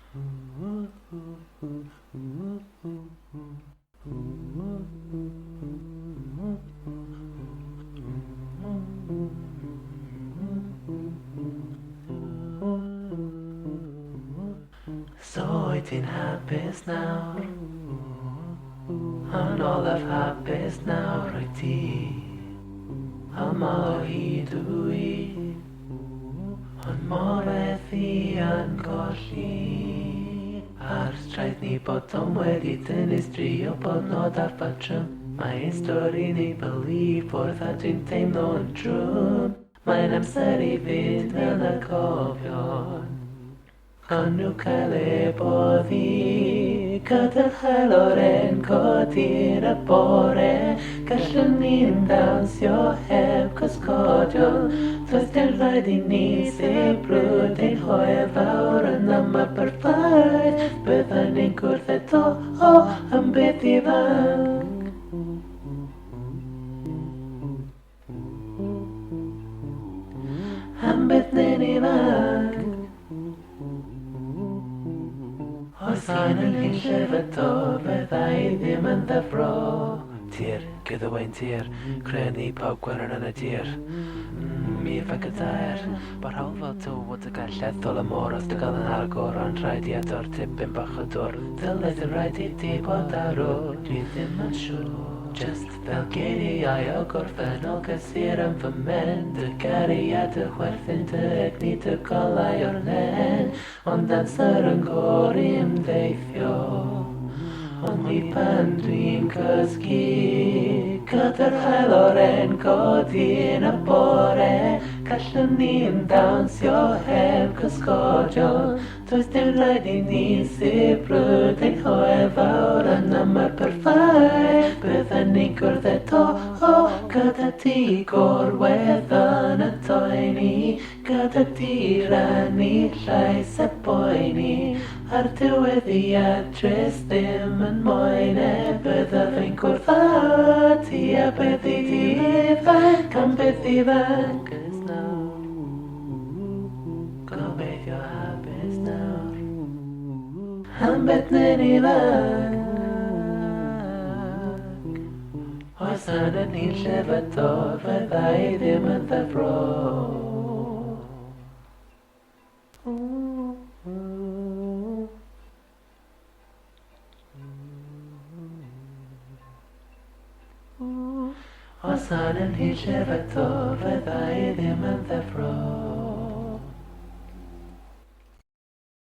So wyt ti'n hapus nawr? Yn olaf hapus nawr wyt ti? Aml o hyd dwi, ond moreth i yn colli. Ar straeth ni bod Tom wedi dynnu strio bod nod ar batrwm. Mae ein stori ni believe bwrdd a dwi'n teimlo yn drwm. Mae'n amser i fynd mewn a cofion, ond nhw cael e boddi. Gyda'r chael o'r encodi'r y bore, gallwn ni'n dawnsio heb cysgodion. Does dim rhaid i ni sebrwd ein hwyr fawr yn yma perffaith. Byddwn ni'n gwrdd eto am beth ifanc. Am beth ni'n ifanc. Os y'n yn hyn llefydo, fyddai ddim yn ddefro. Tir, gyda wain tir, crenu pawb gwerin yn y tir. Mi fa gyda'r, bod hawl fel tywod y gael lleddol y môr os dy gael yn agor, ond rhaid i ador tipyn bach o dwr. Dylid yn rhaid i ti bod arw, dwi ddim yn siŵr. Just fel geiriau o gorffennol gysir yn fy men, dy gariad y chwerthin dy egni dy golau o'r len, ond amser yn gor i ymdeithio. Ond mi pan dwi'n cysgu, gyda'r hael o'r encodi yn y bore, gallwn ni'n dawnsio heb cysgodion. Does dim rhaid i ni sebrwd ein hwyr fawr yn yma'r perffaith. Byddwn ni'n gwrdd eto gyda ti gorwedd yn y toeni, gyda ti rannu llais y boeni. Ar diwedd i adres ddim yn moyn byddaf yn gwrdd â ti a beth i ti ifanc, am beth ifanc ys nawr. Gobeithio hapus nawr, am beth ni'n ifanc. Os yn y ni'n llefydo, fyddai ddim yn ddefro. Os yn y ni'n llefydo, fyddai ddim yn ddefro.